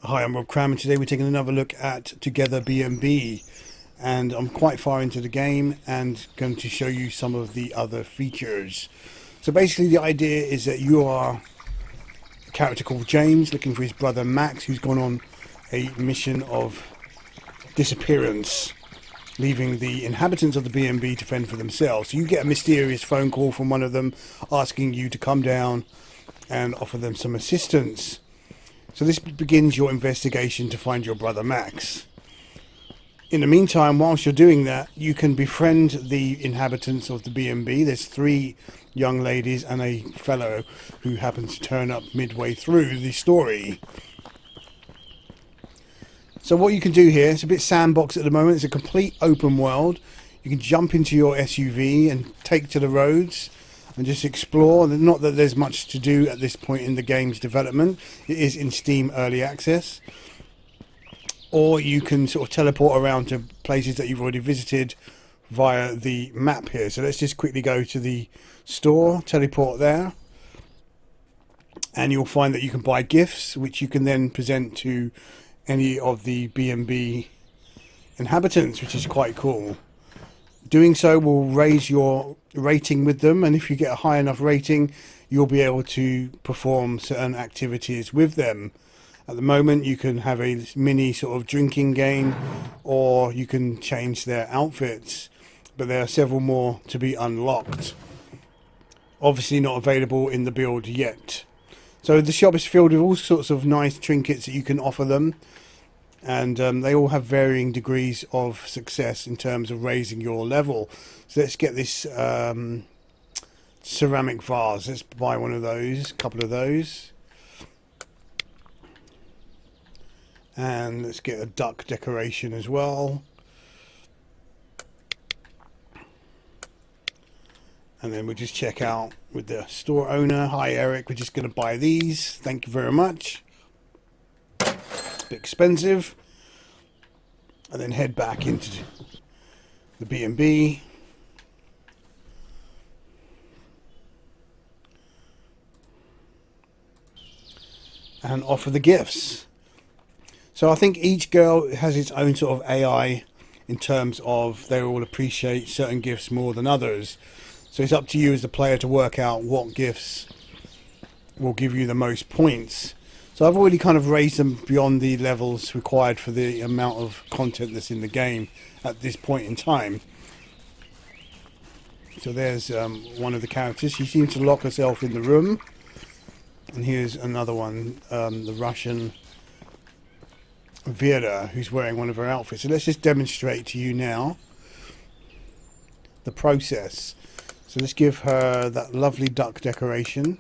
Hi, I'm Rob Cram, and today we're taking another look at Together BnB. And I'm quite far into the game and going to show you some of the other features. So basically the idea is that you are a character called James looking for his brother Max, who's gone on a mission of disappearance, leaving the inhabitants of the BnB to fend for themselves. So you get a mysterious phone call from one of them asking you to come down and offer them some assistance. So this begins your investigation to find your brother Max. In the meantime, whilst you're doing that, you can befriend the inhabitants of the BnB. There's 3 young ladies and a fellow who happens to turn up midway through the story. So what you can do here, it's a bit sandbox at the moment, it's a complete open world. You can jump into your SUV and take to the roads and just explore. Not that there's much to do at this point in the game's development. It is in Steam Early Access. Or you can sort of teleport around to places that you've already visited via the map here. So let's just quickly go to the store, teleport there. And you'll find that you can buy gifts, which you can then present to any of the BnB inhabitants, which is quite cool. Doing so will raise your rating with them, and if you get a high enough rating, you'll be able to perform certain activities with them. At the moment, you can have a mini sort of drinking game, or you can change their outfits, but there are several more to be unlocked. Obviously not available in the build yet. So the shop is filled with all sorts of nice trinkets that you can offer them. And they all have varying degrees of success in terms of raising your level. So let's get this ceramic vase. Let's buy one of those, a couple of those. And let's get a duck decoration as well. And then we'll just check out with the store owner. Hi Eric, we're just going to buy these. Thank you very much. Bit expensive. And then head back into the BnB. And offer the gifts. So I think each girl has its own sort of AI in terms of they all appreciate certain gifts more than others. So it's up to you as the player to work out what gifts will give you the most points. So I've already kind of raised them beyond the levels required for the amount of content that's in the game at this point in time. So there's one of the characters. She seems to lock herself in the room. And here's another one, the Russian Vera, who's wearing one of her outfits. So let's just demonstrate to you now the process. So let's give her that lovely duck decoration.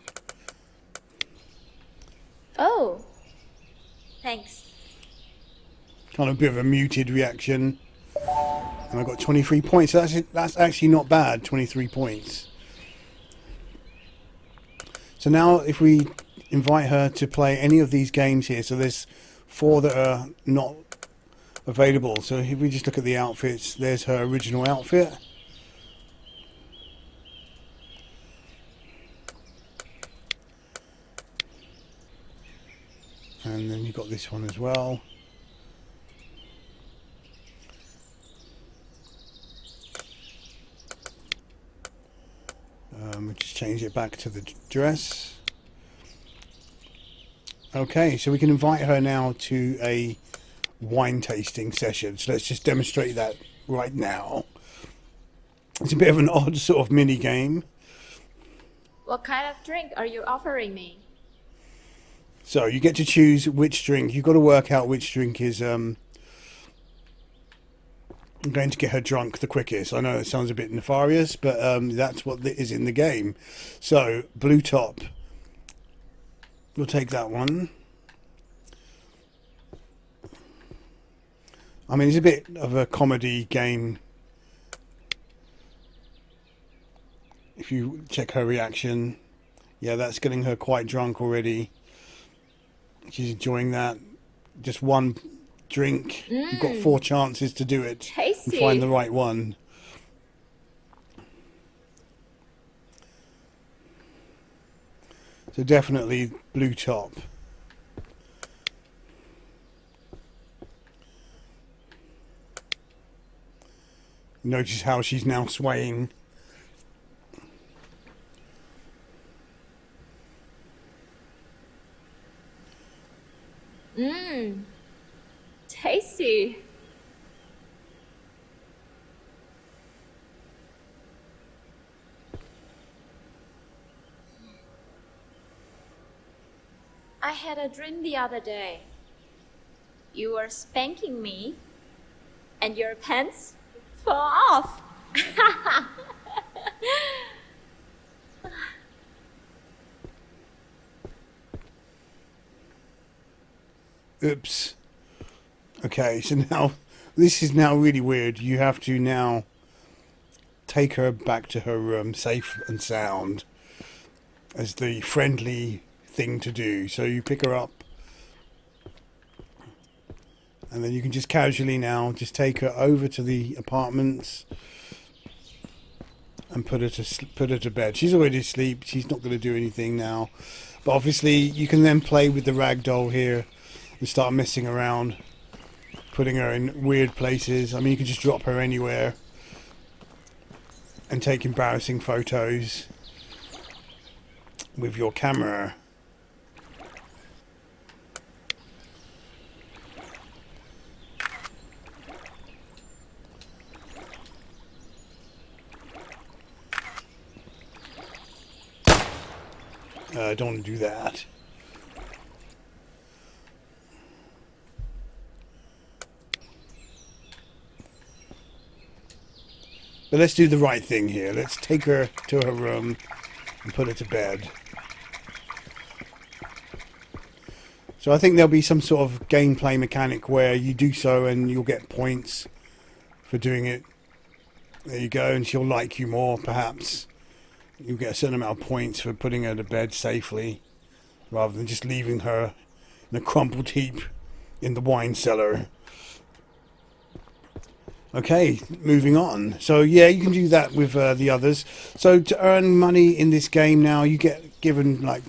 Oh, thanks. Kind of a bit of a muted reaction. And I got 23 points. So that's actually not bad, 23 points. So now if we invite her to play any of these games here, so there's 4 that are not available. So if we just look at the outfits, there's her original outfit. And then you've got this one as well. We just change it back to the dress. Okay, so we can invite her now to a wine tasting session. So let's just demonstrate that right now. It's a bit of an odd sort of mini game. What kind of drink are you offering me? So you get to choose which drink. You've got to work out which drink is going to get her drunk the quickest. I know it sounds a bit nefarious, but that's what is in the game. So blue top. We'll take that one. I mean, it's a bit of a comedy game. If you check her reaction, yeah, that's getting her quite drunk already. She's enjoying that. Just one drink. You've got 4 chances to do it and find the Tasty. right one. So definitely blue top. Notice how she's now swaying. Mmm, tasty. I had a dream the other day. You were spanking me and your pants fall off. Oops. Okay, so now this is now really weird. You have to now take her back to her room, safe and sound, as the friendly thing to do. So you pick her up, and then you can just casually now just take her over to the apartments and put her to bed. She's already asleep. She's not going to do anything now. But obviously, you can then play with the rag doll here and start messing around, putting her in weird places. I mean, you can just drop her anywhere and take embarrassing photos with your camera. I don't want to do that. But let's do the right thing here. Let's take her to her room and put her to bed. So I think there'll be some sort of gameplay mechanic where you do so and you'll get points for doing it. There you go, and she'll like you more, perhaps. You'll get a certain amount of points for putting her to bed safely, rather than just leaving her in a crumpled heap in the wine cellar. Okay, moving on. So yeah, you can do that with the others. So to earn money in this game now, you get given like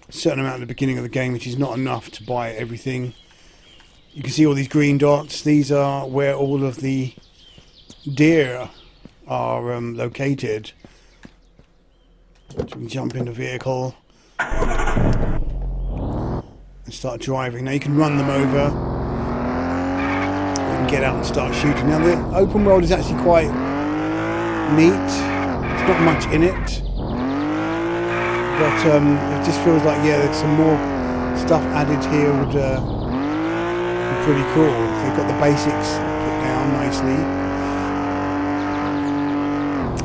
a certain amount at the beginning of the game, which is not enough to buy everything. You can see all these green dots. These are where all of the deer are located. So we can jump in the vehicle and start driving. Now you can run them over. Get out and start shooting. Now the open world is actually quite neat. There's not much in it, but it just feels like, yeah, there's some more stuff added here would be pretty cool. They've got the basics put down nicely.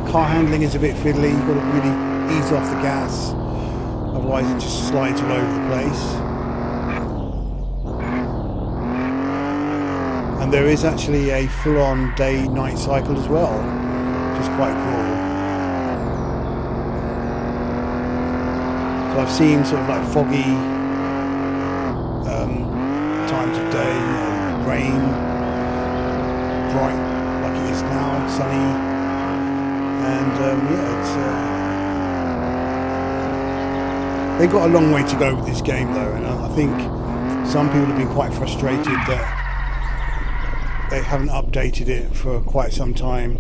Car handling is a bit fiddly. You've got to really ease off the gas, otherwise it just slides all over the place. And there is actually a full-on day-night cycle as well, which is quite cool. So I've seen sort of like foggy times of day, rain, bright like it is now, sunny, and yeah, it's they've got a long way to go with this game though, and I think some people have been quite frustrated that they haven't updated it for quite some time.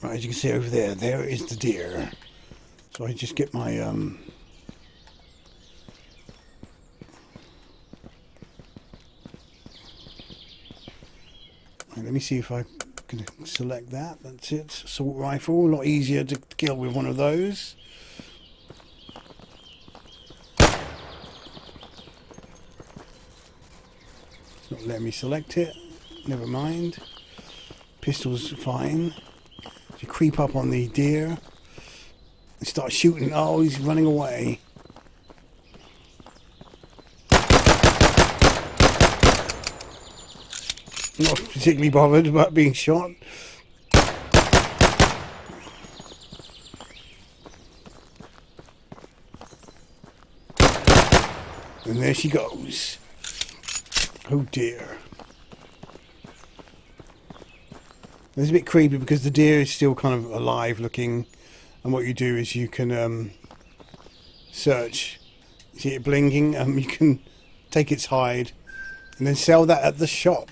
Right, as you can see over there, there is the deer. So I just get my let me see if I can select that. That's it. Assault rifle, a lot easier to kill with one of those. Not letting me select it. Never mind. Pistol's fine. So you creep up on the deer and start shooting. Oh, he's running away. Not particularly bothered about being shot. And there she goes. Oh dear. It's a bit creepy because the deer is still kind of alive looking, and what you do is you can search. See it blinking? You can take its hide and then sell that at the shop.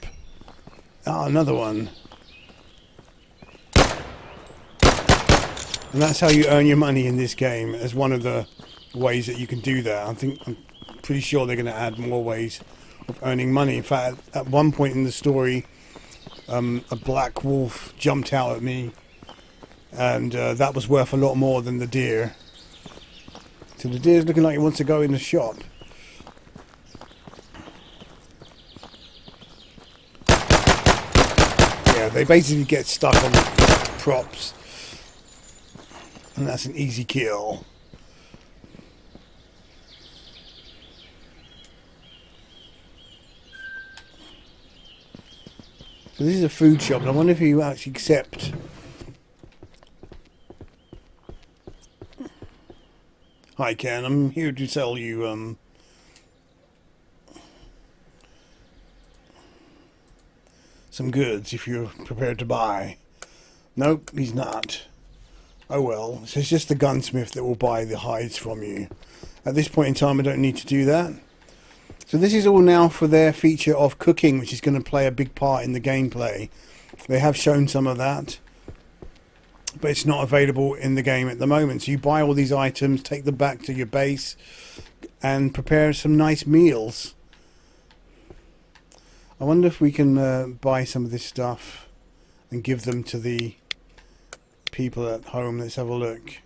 Ah, another one. And that's how you earn your money in this game, as one of the ways that you can do that. I'm pretty sure they're going to add more ways of earning money. In fact, at one point in the story, a black wolf jumped out at me, and that was worth a lot more than the deer. So the deer's looking like it wants to go in the shop. Yeah, they basically get stuck on the props, and that's an easy kill. So this is a food shop, and I wonder if you actually accept. Hi Ken, I'm here to sell you some goods if you're prepared to buy. Nope, he's not. Oh well, so it's just the gunsmith that will buy the hides from you. At this point in time I don't need to do that. So this is all now for their feature of cooking, which is going to play a big part in the gameplay. They have shown some of that, but it's not available in the game at the moment. So you buy all these items, take them back to your base, and prepare some nice meals. I wonder if we can buy some of this stuff and give them to the people at home. Let's have a look.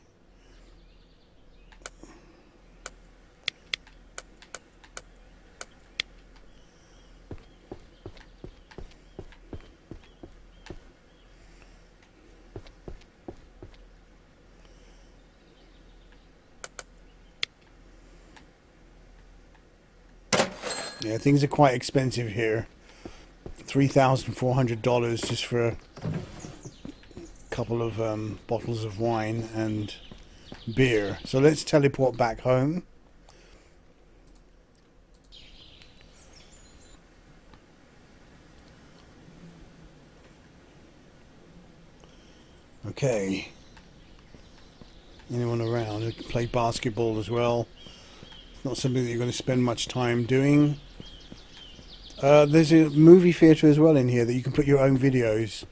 Yeah, things are quite expensive here. $3,400 just for a couple of bottles of wine and beer. So let's teleport back home. Okay. Anyone around who can play basketball as well? It's not something that you're going to spend much time doing. There's a movie theatre as well in here that you can put your own videos,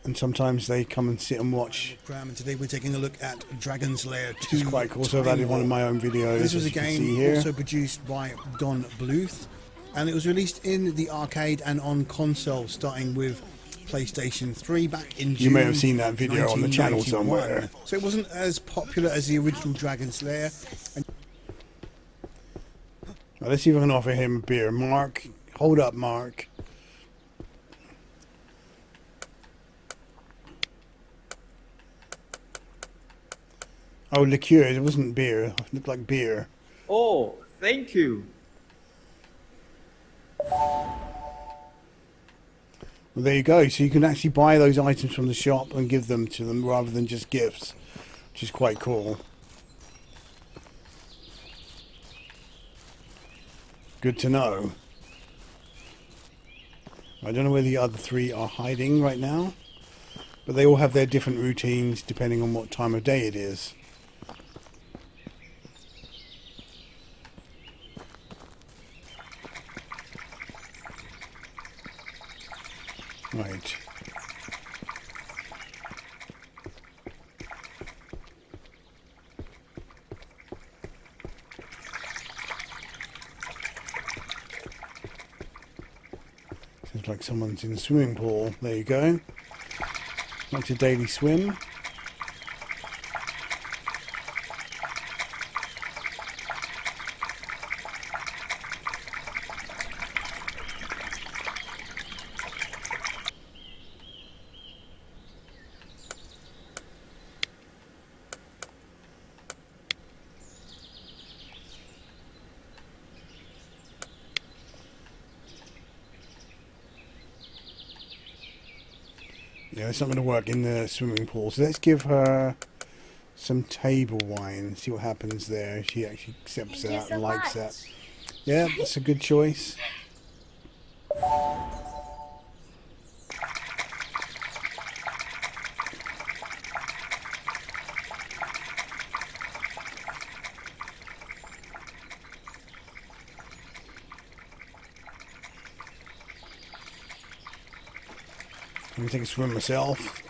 and sometimes they come and sit and watch. And today we're taking a look at Dragon's Lair 2. It's quite cool, so I've added one of my own videos. This was a game also produced by Don Bluth, and it was released in the arcade and on console, starting with PlayStation 3 back in June. You may have seen that video on the channel somewhere. So it wasn't as popular as the original Dragon's Lair. Well, let's see if I can offer him a beer. Mark, hold up, Mark. Oh, liqueur. It wasn't beer. It looked like beer. Oh, thank you. Well, there you go. So you can actually buy those items from the shop and give them to them rather than just gifts, which is quite cool. Good to know. I don't know where the other three are hiding right now, but they all have their different routines depending on what time of day it is. Right. Seems like someone's in the swimming pool. There you go. Like a daily swim. Yeah, it's not going to work in the swimming pool. So let's give her some table wine. See what happens there. If she actually accepts that and likes that. Yeah, that's a good choice. I'm gonna take a swim myself.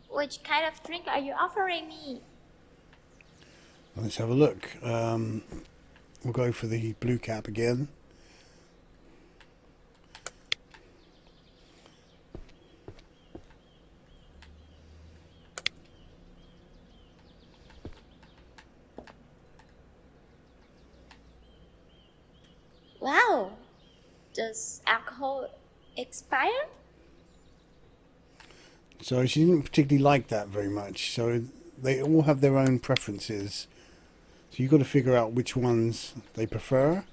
Which kind of drink are you offering me? Let's have a look. We'll go for the blue cap again. Wow. Does alcohol expire? So she didn't particularly like that very much. So they all have their own preferences. So you've got to figure out which ones they prefer.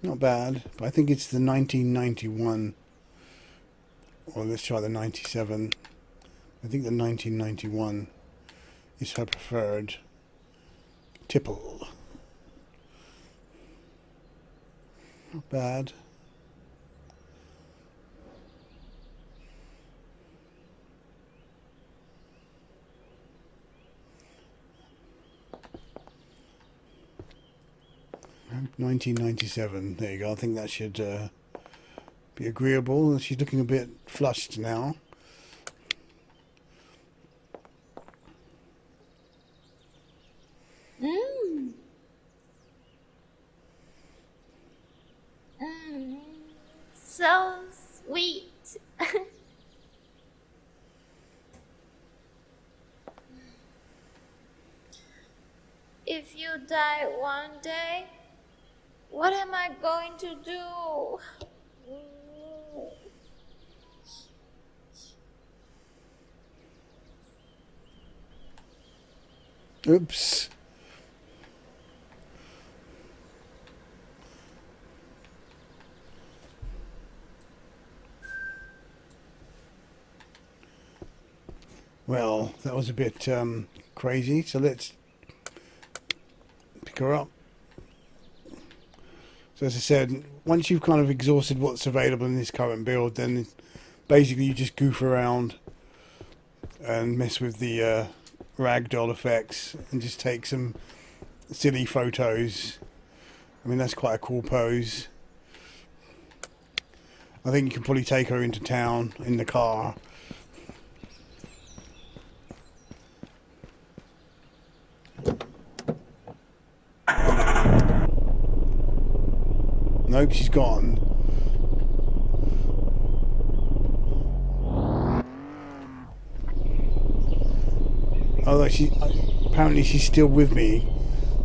Not bad, but I think it's the 1991. Or let's try the 97. I think the 1991 is her preferred tipple. Not bad. $19.97. There you go. I think that should be agreeable. She's looking a bit flushed now. So sweet. If you die one day, what am I going to do? Oops. Well, that was a bit crazy, so let's pick her up. So as I said, once you've kind of exhausted what's available in this current build, then basically you just goof around and mess with the ragdoll effects and just take some silly photos. I mean, that's quite a cool pose. I think you can probably take her into town in the car. Nope, she's gone. Although apparently she's still with me.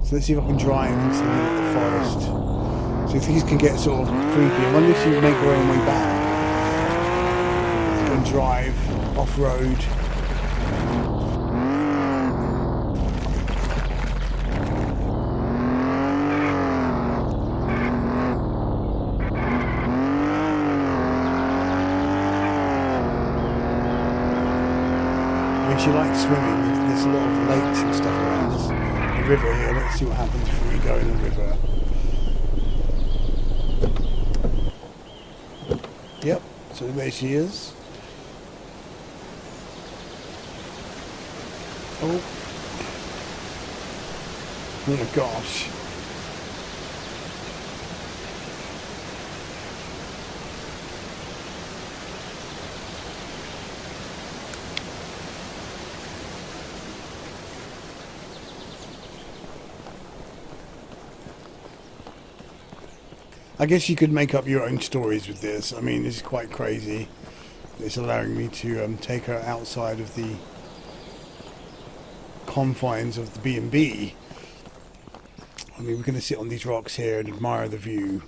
So let's see if I can drive into the middle of the forest. So things can get sort of creepy. I wonder if she'll make her own way back. Let's go and drive off-road. She likes swimming. There's a lot of lakes and stuff around. There's a river here. Let's see what happens if we go in the river. Yep, so there she is. Oh. Oh my gosh. I guess you could make up your own stories with this. I mean, this is quite crazy. It's allowing me to take her outside of the confines of the B&B. I mean, we're going to sit on these rocks here and admire the view.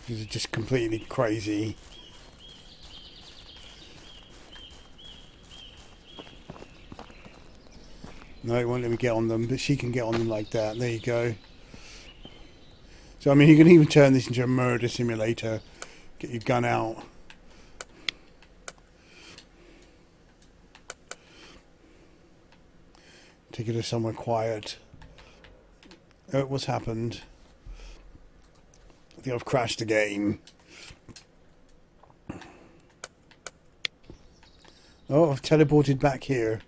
It's just completely crazy. No, it won't let me get on them, but she can get on them like that. There you go. So, I mean, you can even turn this into a murder simulator. Get your gun out. Take it to somewhere quiet. Oh, what's happened? I think I've crashed the game. Oh, I've teleported back here.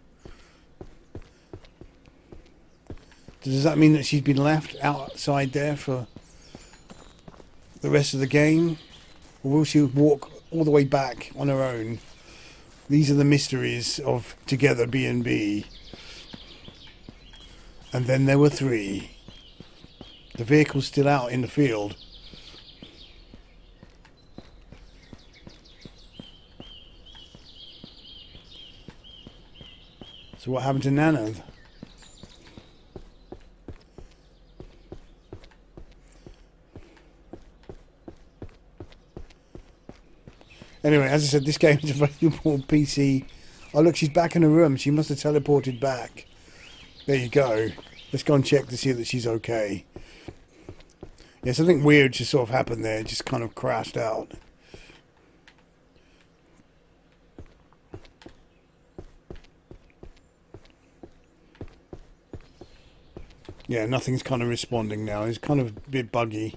Does that mean that she's been left outside there for the rest of the game? Or will she walk all the way back on her own? These are the mysteries of Together BnB. And then there were 3. The vehicle's still out in the field. So what happened to Nana? Anyway, as I said, this game is available on PC. Oh look, she's back in her room. She must have teleported back. There you go. Let's go and check to see that she's okay. Yeah, something weird just sort of happened there. It just kind of crashed out. Yeah, nothing's kind of responding now. It's kind of a bit buggy.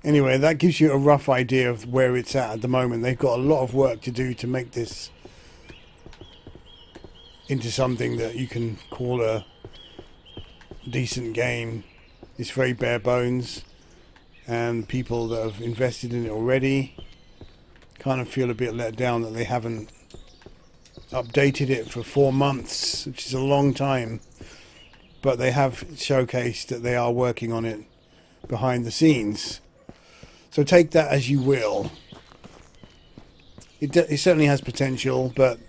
Anyway, that gives you a rough idea of where it's at the moment. They've got a lot of work to do to make this into something that you can call a decent game. It's very bare bones, and people that have invested in it already kind of feel a bit let down that they haven't updated it for 4 months, which is a long time. But they have showcased that they are working on it behind the scenes. So take that as you will. It certainly has potential, but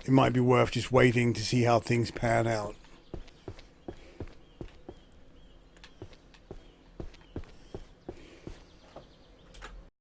it might be worth just waiting to see how things pan out.